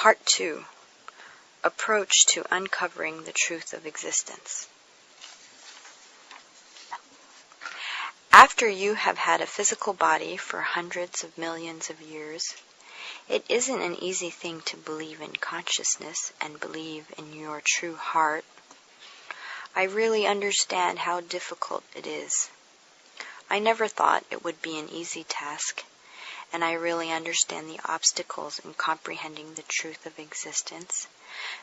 Part 2. Approach to uncovering the truth of existence. After you have had a physical body for hundreds of millions of years, it isn't an easy thing to believe in consciousness and believe in your true heart. I really understand how difficult it is. I never thought it would be an easy task, and I really understand the obstacles in comprehending the truth of existence,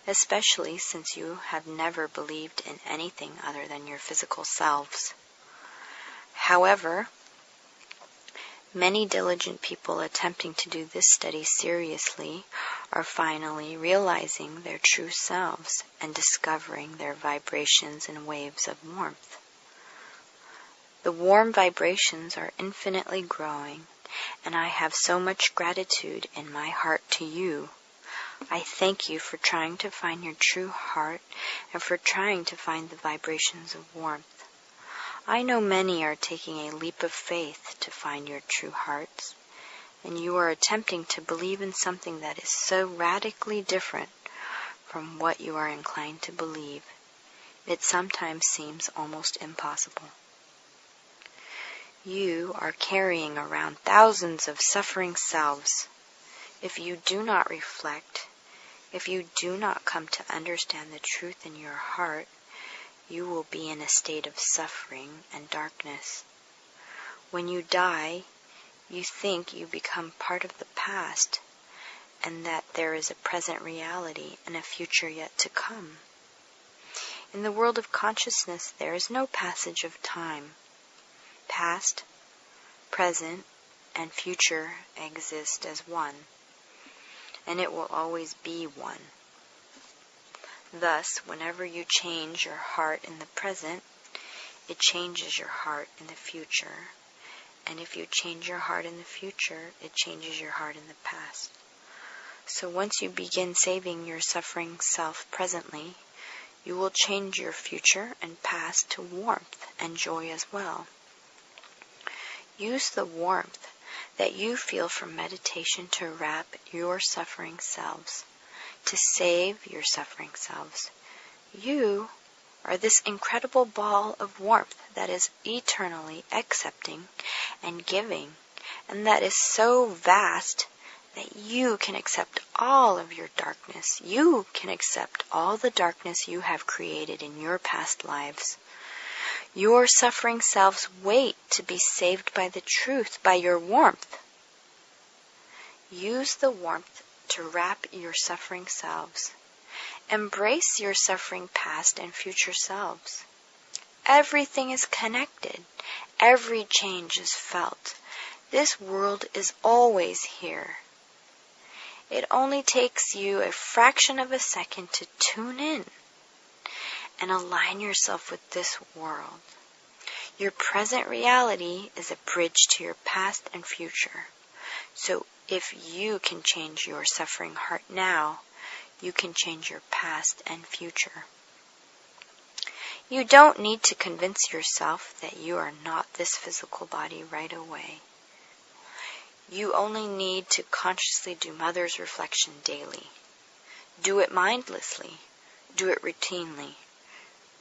especially since you have never believed in anything other than your physical selves. However, many diligent people attempting to do this study seriously are finally realizing their true selves and discovering their vibrations and waves of warmth. The warm vibrations are infinitely growing, and I have so much gratitude in my heart to you. I thank you for trying to find your true heart and for trying to find the vibrations of warmth. I know many are taking a leap of faith to find your true hearts, and you are attempting to believe in something that is so radically different from what you are inclined to believe. It sometimes seems almost impossible. You are carrying around thousands of suffering selves. If you do not reflect, if you do not come to understand the truth in your heart, you will be in a state of suffering and darkness. When you die, you think you become part of the past, and that there is a present reality and a future yet to come. In the world of consciousness, there is no passage of time. Past, present, and future exist as one, and it will always be one. Thus, whenever you change your heart in the present, it changes your heart in the future, and if you change your heart in the future, it changes your heart in the past. So once you begin saving your suffering self presently, you will change your future and past to warmth and joy as well. Use the warmth that you feel from meditation to wrap your suffering selves, to save your suffering selves. You are this incredible ball of warmth that is eternally accepting and giving, and that is so vast that you can accept all of your darkness. You can accept all the darkness you have created in your past lives. Your suffering selves wait to be saved by the truth, by your warmth. Use the warmth to wrap your suffering selves. Embrace your suffering past and future selves. Everything is connected. Every change is felt. This world is always here. It only takes you a fraction of a second to tune in and align yourself with this world. Your present reality is a bridge to your past and future. So if you can change your suffering heart now, you can change your past and future. You don't need to convince yourself that you are not this physical body right away. You only need to consciously do Mother's reflection daily. Do it mindlessly. Do it routinely.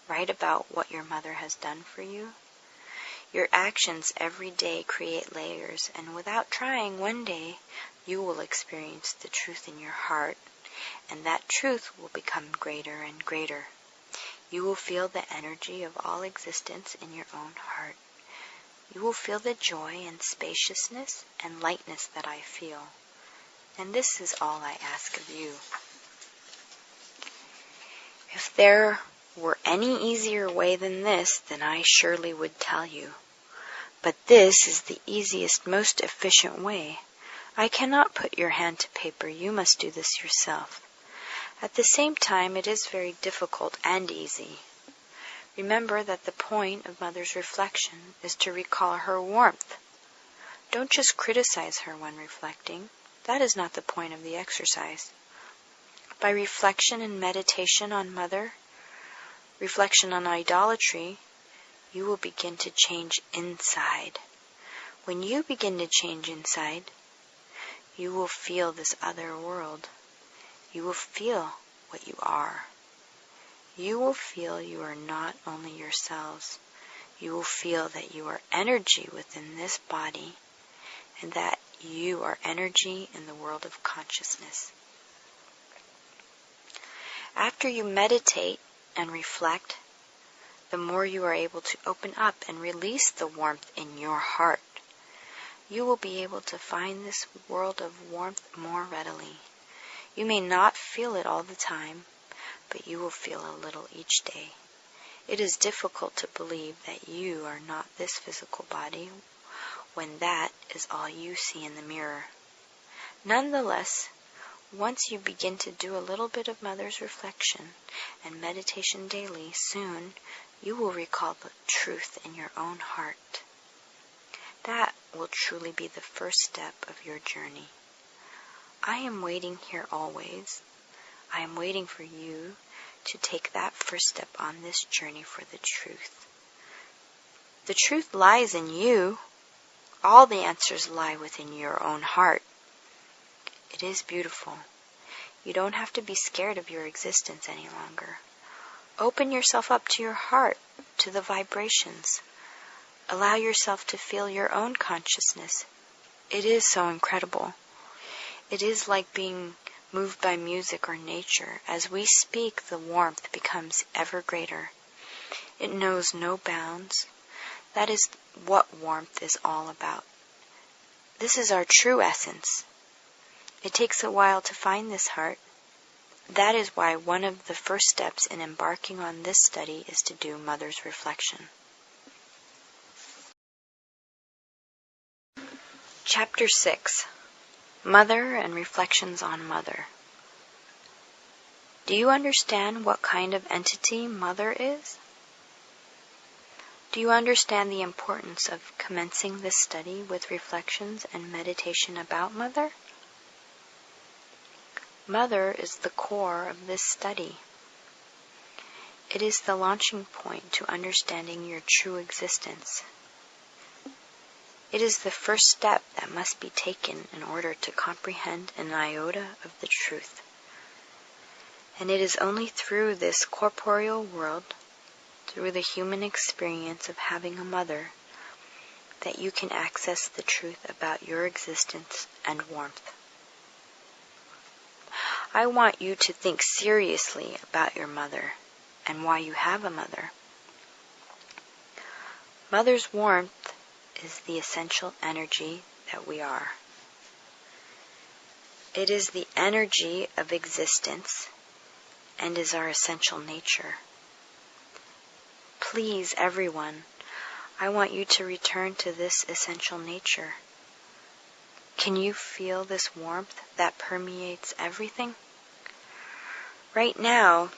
Write about what your mother has done for you. Your actions every day create layers, and without trying, one day you will experience the truth in your heart, and that truth will become greater and greater. You will feel the energy of all existence in your own heart. You will feel the joy and spaciousness and lightness that I feel. And this is all I ask of you. If there were any easier way than this, then I surely would tell you. But this is the easiest, most efficient way. I cannot put your hand to paper. You must do this yourself. At the same time, it is very difficult and easy. Remember that the point of Mother's reflection is to recall her warmth. Don't just criticize her when reflecting. That is not the point of the exercise. By reflection and meditation on Mother, reflection on idolatry, you will begin to change inside. When you begin to change inside, you will feel this other world. you will feel what you are. You will feel you are not only yourselves. You will feel that you are energy within this body and that you are energy in the world of consciousness. After you meditate and reflect, the more you are able to open up and release the warmth in your heart, you will be able to find this world of warmth more readily. You may not feel it all the time, but you will feel a little each day. It is difficult to believe that you are not this physical body when that is all you see in the mirror. Nonetheless, once you begin to do a little bit of Mother's reflection and meditation daily, soon you will recall the truth in your own heart. That will truly be the first step of your journey. I am waiting here always. I am waiting for you to take that first step on this journey for the truth. The truth lies in you. All the answers lie within your own heart. It is beautiful. You don't have to be scared of your existence any longer. Open yourself up to your heart, to the vibrations. Allow yourself to feel your own consciousness. It is so incredible. It is like being moved by music or nature. As we speak, the warmth becomes ever greater. It knows no bounds. That is what warmth is all about. This is our true essence. It takes a while to find this heart. That is why one of the first steps in embarking on this study is to do Mother's reflection. Chapter 6. Mother and Reflections on Mother. Do you understand what kind of entity Mother is? Do you understand the importance of commencing this study with reflections and meditation about Mother? Mother is the core of this study. It is the launching point to understanding your true existence. It is the first step that must be taken in order to comprehend an iota of the truth. And it is only through this corporeal world, through the human experience of having a mother, that you can access the truth about your existence and warmth. I want you to think seriously about your mother and why you have a mother. Mother's warmth is the essential energy that we are. It is the energy of existence and is our essential nature. Please, everyone, I want you to return to this essential nature. Can you feel this warmth that permeates everything? Right now,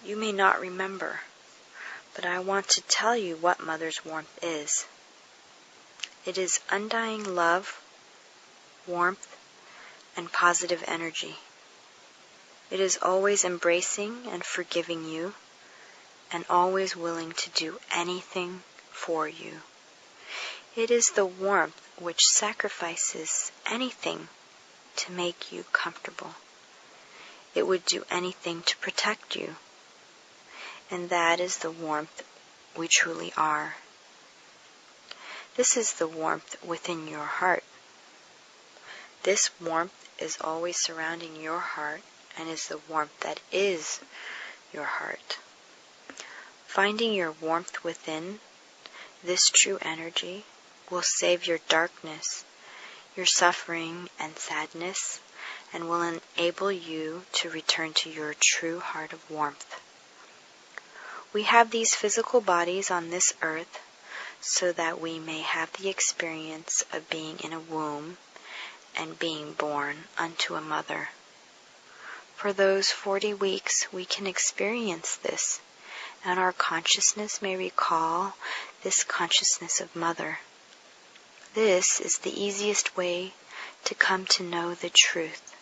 you may not remember, but I want to tell you what Mother's warmth is. It is undying love, warmth, and positive energy. It is always embracing and forgiving you, and always willing to do anything for you. It is the warmth which sacrifices anything to make you comfortable. It would do anything to protect you. And that is the warmth we truly are. This is the warmth within your heart. This warmth is always surrounding your heart and is the warmth that is your heart. Finding your warmth within, this true energy, will save your darkness, your suffering and sadness, and will enable you to return to your true heart of warmth. We have these physical bodies on this earth so that we may have the experience of being in a womb and being born unto a mother. For those 40 weeks we can experience this, and our consciousness may recall this consciousness of Mother. This is the easiest way to come to know the truth.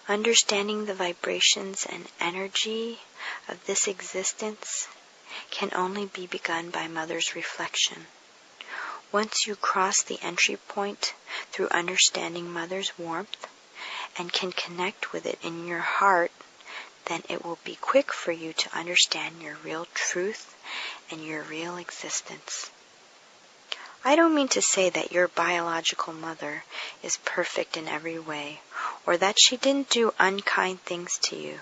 Understanding the vibrations and energy of this existence can only be begun by Mother's reflection. Once you cross the entry point through understanding Mother's warmth and can connect with it in your heart, then it will be quick for you to understand your real truth and your real existence. I don't mean to say that your biological mother is perfect in every way, or that she didn't do unkind things to you,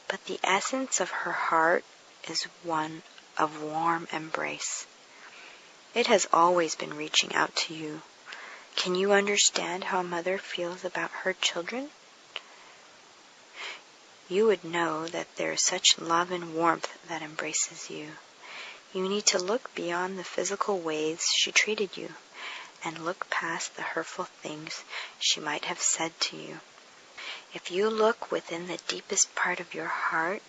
but the essence of her heart is one of warm embrace. It has always been reaching out to you. Can you understand how a mother feels about her children? You would know that there is such love and warmth that embraces you. You need to look beyond the physical ways she treated you and look past the hurtful things she might have said to you. If you look within the deepest part of your heart,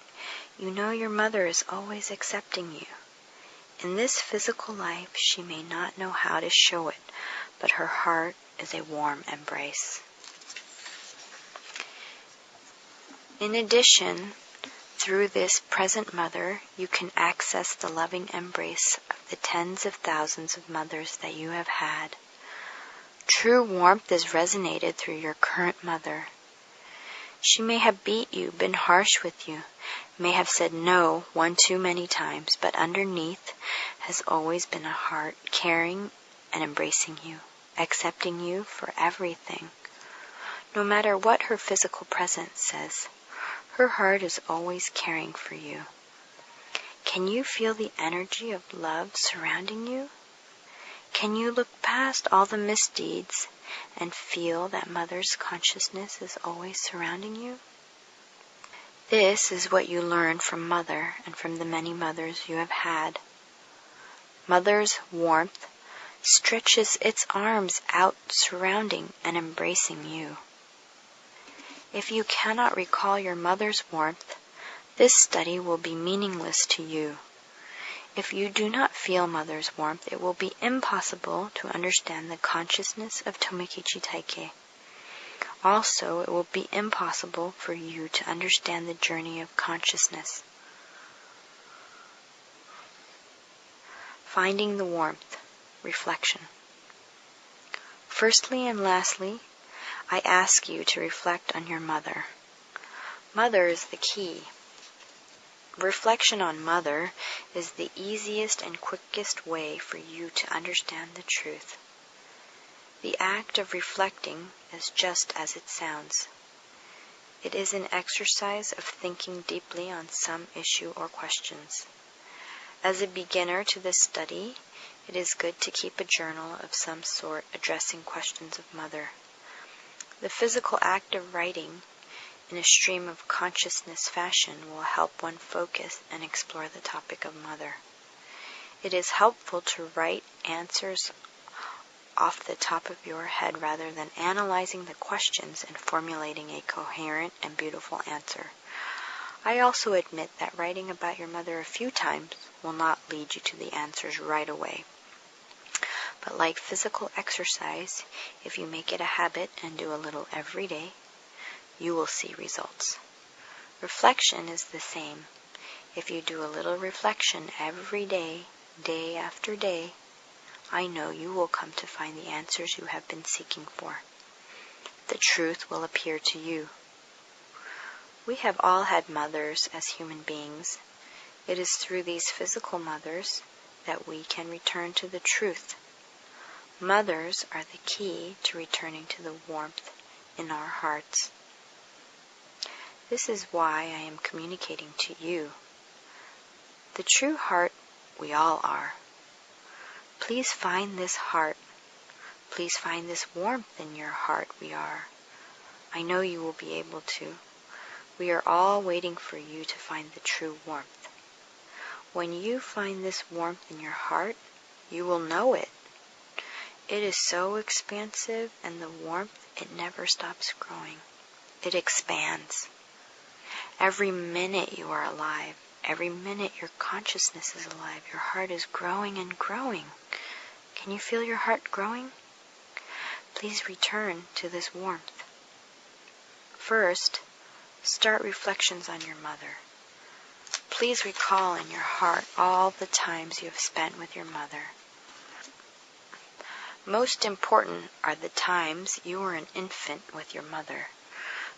you know your mother is always accepting you. In this physical life, she may not know how to show it, but her heart is a warm embrace. In addition, through this present mother, you can access the loving embrace of the tens of thousands of mothers that you have had. True warmth is resonated through your current mother. She may have beat you, been harsh with you, may have said no one too many times, but underneath has always been a heart caring and embracing you, accepting you for everything. No matter what her physical presence says, her heart is always caring for you. Can you feel the energy of love surrounding you? Can you look past all the misdeeds and feel that Mother's consciousness is always surrounding you? This is what you learn from Mother and from the many mothers you have had. Mother's warmth stretches its arms out surrounding and embracing you. If you cannot recall your mother's warmth, this study will be meaningless to you. If you do not feel mother's warmth, it will be impossible to understand the consciousness of Tomokichi Taike. Also, it will be impossible for you to understand the journey of consciousness. Finding the warmth. Reflection. Firstly and lastly, I ask you to reflect on your mother. Mother is the key. Reflection on Mother is the easiest and quickest way for you to understand the truth. The act of reflecting is just as it sounds. It is an exercise of thinking deeply on some issue or questions. As a beginner to this study, it is good to keep a journal of some sort addressing questions of Mother. The physical act of writing in a stream of consciousness fashion will help one focus and explore the topic of Mother. It is helpful to write answers off the top of your head rather than analyzing the questions and formulating a coherent and beautiful answer. I also admit that writing about your mother a few times will not lead you to the answers right away. But like physical exercise, if you make it a habit and do a little every day, you will see results. Reflection is the same. If you do a little reflection every day, day after day, I know you will come to find the answers you have been seeking for. The truth will appear to you. We have all had mothers as human beings. It is through these physical mothers that we can return to the truth. Mothers are the key to returning to the warmth in our hearts. This is why I am communicating to you. The true heart we all are. Please find this heart. Please find this warmth in your heart we are. I know you will be able to. We are all waiting for you to find the true warmth. When you find this warmth in your heart, you will know it. It is so expansive, and the warmth, it never stops growing. It expands. Every minute you are alive, every minute your consciousness is alive, your heart is growing and growing. Can you feel your heart growing? Please return to this warmth. First, start reflections on your mother. Please recall in your heart all the times you have spent with your mother. Most important are the times you were an infant with your mother.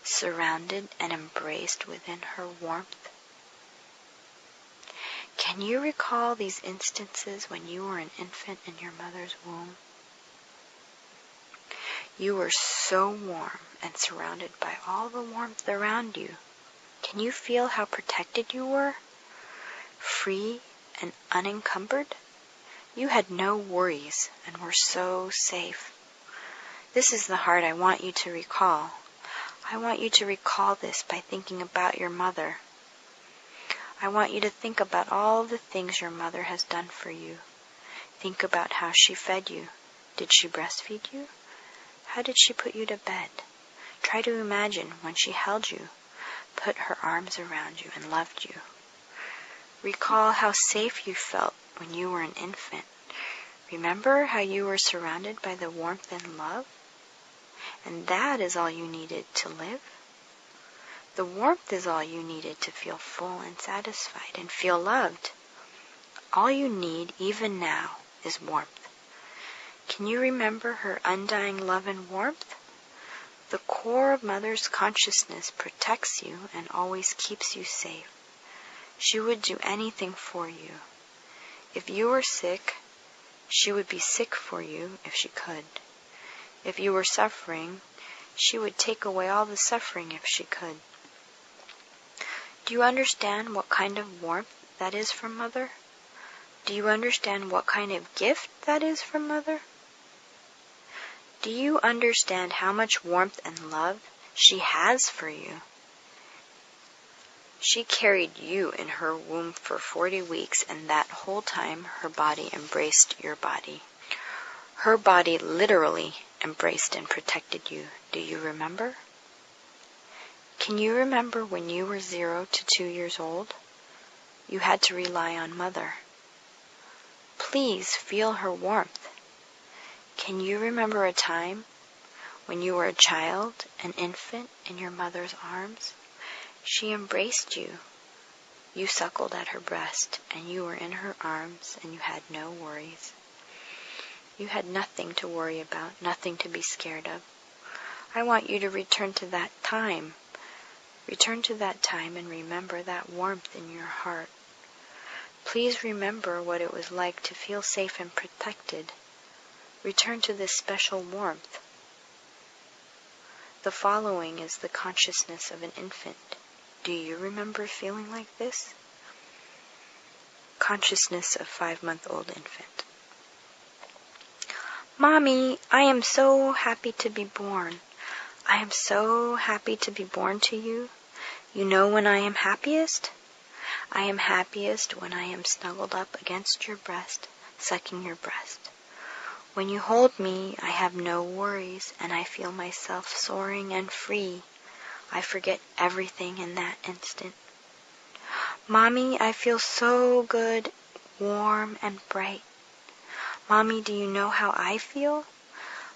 surrounded and embraced within her warmth? Can you recall these instances when you were an infant in your mother's womb? You were so warm and surrounded by all the warmth around you. Can you feel how protected you were? Free and unencumbered? You had no worries and were so safe. This is the heart I want you to recall. I want you to recall this by thinking about your mother. I want you to think about all the things your mother has done for you. Think about how she fed you. Did she breastfeed you? How did she put you to bed? Try to imagine when she held you, put her arms around you and loved you. Recall how safe you felt when you were an infant. Remember how you were surrounded by the warmth and love? And that is all you needed to live? The warmth is all you needed to feel full and satisfied and feel loved. All you need, even now, is warmth. Can you remember her undying love and warmth? The core of Mother's consciousness protects you and always keeps you safe. She would do anything for you. If you were sick, she would be sick for you if she could. If you were suffering, she would take away all the suffering if she could. Do you understand what kind of warmth that is from Mother? Do you understand what kind of gift that is from Mother? Do you understand how much warmth and love she has for you? She carried you in her womb for 40 weeks, and that whole time her body embraced your body. Her body literally embraced and protected you. Do you remember? Can you remember when you were 0 to 2 years old? You had to rely on Mother. Please feel her warmth. Can you remember a time when you were a child, an infant, in your mother's arms? She embraced you. You suckled at her breast, and you were in her arms, and you had no worries. You had nothing to worry about, nothing to be scared of. I want you to return to that time. Return to that time and remember that warmth in your heart. Please remember what it was like to feel safe and protected. Return to this special warmth. The following is the consciousness of an infant. Do you remember feeling like this? Consciousness of 5-month-old infant. Mommy, I am so happy to be born. I am so happy to be born to you. You know when I am happiest? I am happiest when I am snuggled up against your breast, sucking your breast. When you hold me, I have no worries, and I feel myself soaring and free. I forget everything in that instant. Mommy, I feel so good, warm, and bright. Mommy, do you know how I feel?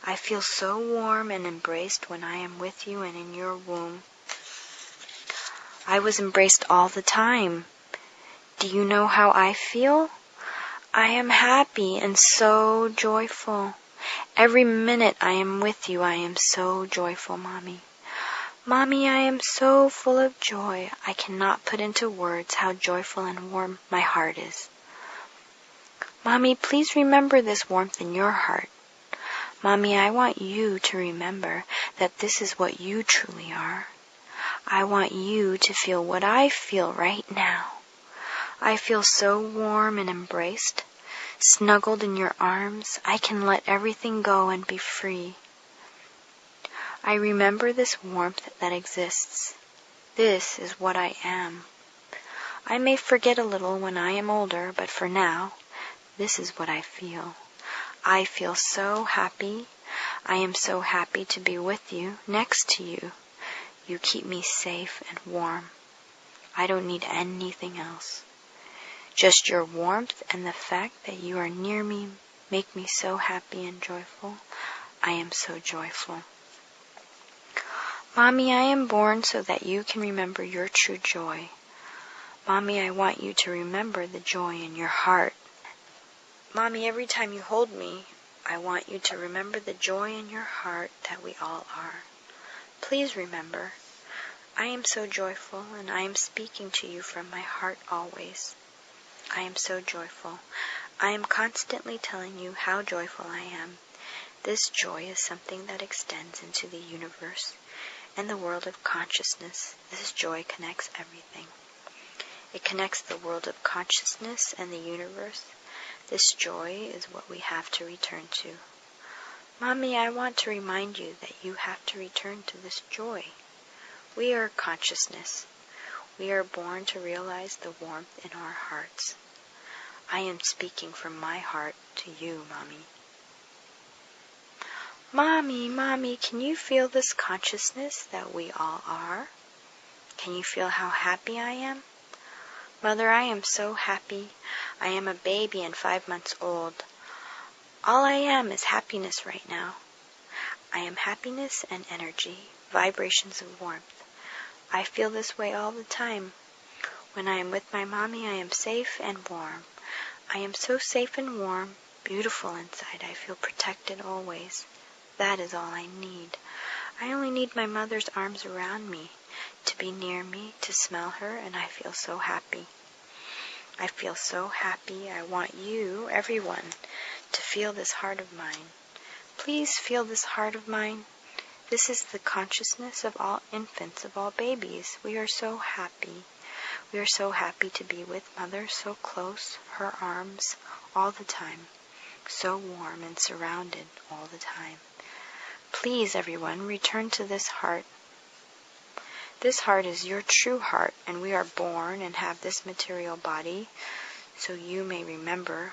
I feel so warm and embraced when I am with you and in your womb. I was embraced all the time. Do you know how I feel? I am happy and so joyful. Every minute I am with you, I am so joyful, Mommy. Mommy, I am so full of joy. I cannot put into words how joyful and warm my heart is. Mommy, please remember this warmth in your heart. Mommy, I want you to remember that this is what you truly are. I want you to feel what I feel right now. I feel so warm and embraced, snuggled in your arms. I can let everything go and be free. I remember this warmth that exists. This is what I am. I may forget a little when I am older, but for now, this is what I feel. I feel so happy. I am so happy to be with you, next to you. You keep me safe and warm. I don't need anything else. Just your warmth and the fact that you are near me make me so happy and joyful. I am so joyful. Mommy, I am born so that you can remember your true joy. Mommy, I want you to remember the joy in your heart. Mommy, every time you hold me, I want you to remember the joy in your heart that we all are. Please remember, I am so joyful, and I am speaking to you from my heart always. I am so joyful. I am constantly telling you how joyful I am. This joy is something that extends into the universe and the world of consciousness. This joy connects everything. It connects the world of consciousness and the universe. This joy is what we have to return to. Mommy, I want to remind you that you have to return to this joy. We are consciousness. We are born to realize the warmth in our hearts. I am speaking from my heart to you, Mommy. Mommy, can you feel this consciousness that we all are? Can you feel how happy I am? Mother, I am so happy. I am a baby and 5 months old. All I am is happiness right now. I am happiness and energy, vibrations of warmth. I feel this way all the time. When I am with my mommy, I am safe and warm. I am so safe and warm, beautiful inside. I feel protected always. That is all I need. I only need my mother's arms around me, to be near me, to smell her, and I feel so happy. I feel so happy. I want you, everyone, to feel this heart of mine. Please feel this heart of mine. This is the consciousness of all infants, of all babies. We are so happy. We are so happy to be with Mother, so close, her arms, all the time, so warm and surrounded all the time. Please, everyone, return to this heart. This heart is your true heart, and we are born and have this material body, so you may remember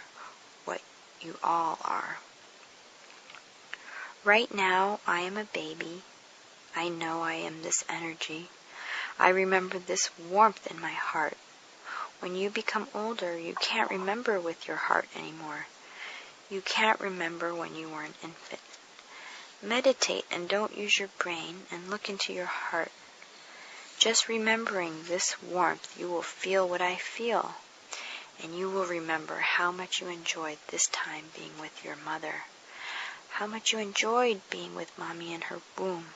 what you all are. Right now, I am a baby. I know I am this energy. I remember this warmth in my heart. When you become older, you can't remember with your heart anymore. You can't remember when you were an infant. Meditate and don't use your brain and look into your heart. Just remembering this warmth, you will feel what I feel, and you will remember how much you enjoyed this time being with your mother, how much you enjoyed being with Mommy in her womb,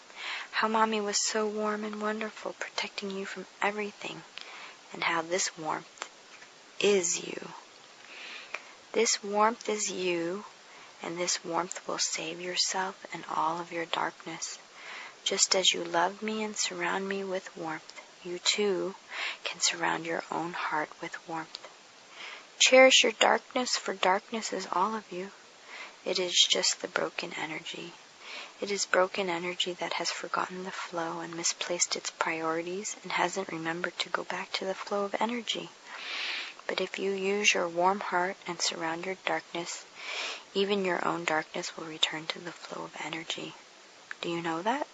how Mommy was so warm and wonderful, protecting you from everything, and how this warmth is you. This warmth is you, and this warmth will save yourself and all of your darkness. Just as you love me and surround me with warmth, you too can surround your own heart with warmth. Cherish your darkness, for darkness is all of you. It is just the broken energy. It is broken energy that has forgotten the flow and misplaced its priorities and hasn't remembered to go back to the flow of energy. But if you use your warm heart and surround your darkness, even your own darkness will return to the flow of energy. Do you know that?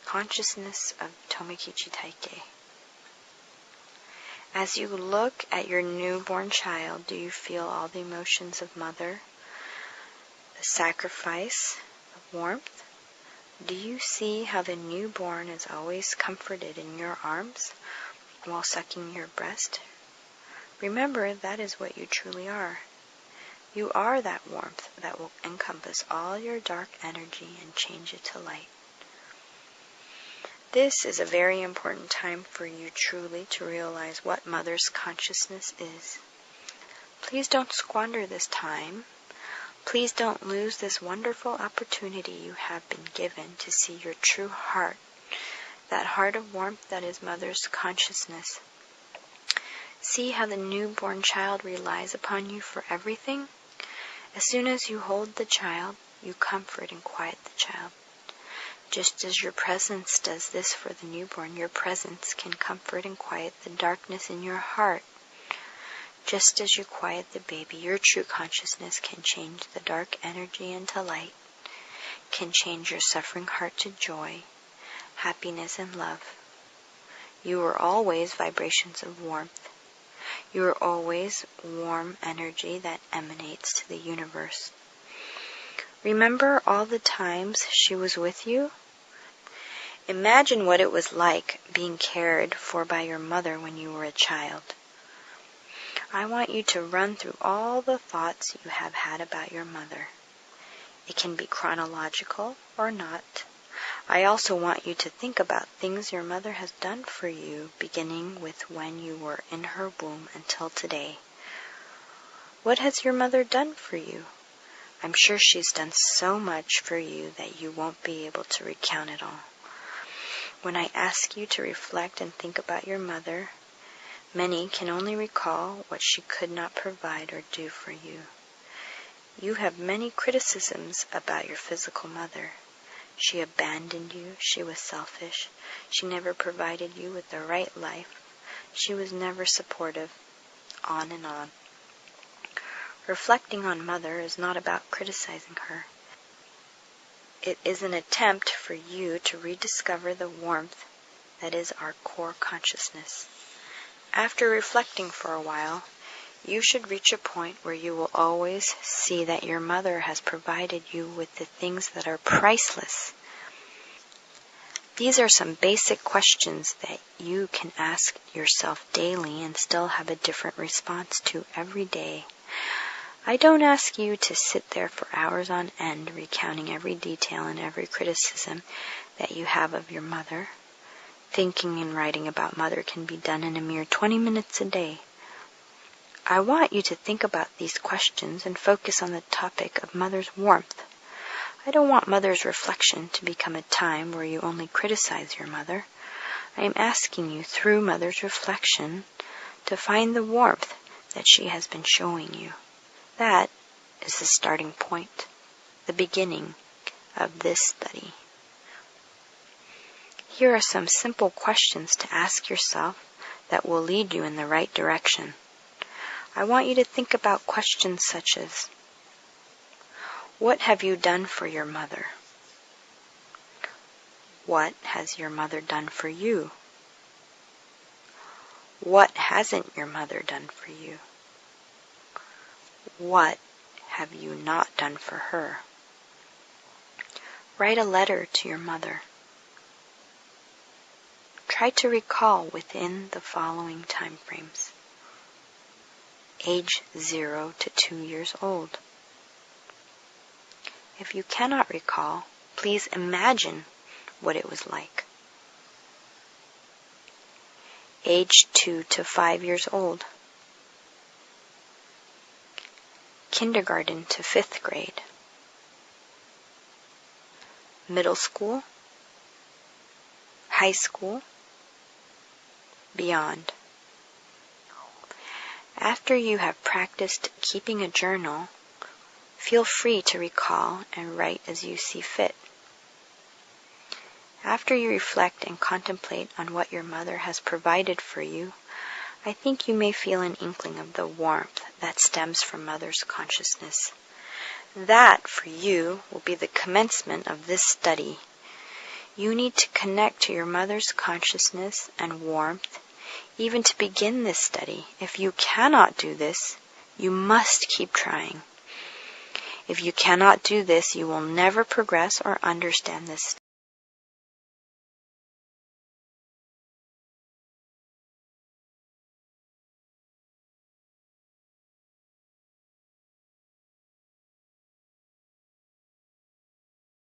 Consciousness of Tomokichi Taike. As you look at your newborn child, do you feel all the emotions of mother, the sacrifice, the warmth? Do you see how the newborn is always comforted in your arms while sucking your breast? Remember, that is what you truly are. You are that warmth that will encompass all your dark energy and change it to light. This is a very important time for you truly to realize what Mother's consciousness is. Please don't squander this time. Please don't lose this wonderful opportunity you have been given to see your true heart, that heart of warmth that is Mother's consciousness. See how the newborn child relies upon you for everything? As soon as you hold the child, you comfort and quiet the child. Just as your presence does this for the newborn, your presence can comfort and quiet the darkness in your heart. Just as you quiet the baby, your true consciousness can change the dark energy into light, can change your suffering heart to joy, happiness, and love. You are always vibrations of warmth. You are always warm energy that emanates to the universe. Remember all the times she was with you? Imagine what it was like being cared for by your mother when you were a child. I want you to run through all the thoughts you have had about your mother. It can be chronological or not. I also want you to think about things your mother has done for you, beginning with when you were in her womb until today. What has your mother done for you? I'm sure she's done so much for you that you won't be able to recount it all. When I ask you to reflect and think about your mother, many can only recall what she could not provide or do for you. You have many criticisms about your physical mother. She abandoned you, she was selfish, she never provided you with the right life, she was never supportive, on and on. Reflecting on Mother is not about criticizing her. It is an attempt for you to rediscover the warmth that is our core consciousness. After reflecting for a while, you should reach a point where you will always see that your mother has provided you with the things that are priceless. These are some basic questions that you can ask yourself daily and still have a different response to every day. I don't ask you to sit there for hours on end recounting every detail and every criticism that you have of your mother. Thinking and writing about Mother can be done in a mere 20 minutes a day. I want you to think about these questions and focus on the topic of Mother's warmth. I don't want Mother's reflection to become a time where you only criticize your mother. I am asking you through Mother's reflection to find the warmth that she has been showing you. That is the starting point, the beginning of this study. Here are some simple questions to ask yourself that will lead you in the right direction. I want you to think about questions such as, what have you done for your mother? What has your mother done for you? What hasn't your mother done for you? What have you not done for her? Write a letter to your mother. Try to recall within the following time frames. Age 0 to 2 years old. If you cannot recall, please imagine what it was like. Age 2 to 5 years old. Kindergarten to 5th grade. Middle school. High school. Beyond. After you have practiced keeping a journal, feel free to recall and write as you see fit. After you reflect and contemplate on what your mother has provided for you, I think you may feel an inkling of the warmth that stems from Mother's consciousness. That, for you, will be the commencement of this study. You need to connect to your mother's consciousness and warmth even to begin this study. If you cannot do this, you must keep trying. If you cannot do this, you will never progress or understand this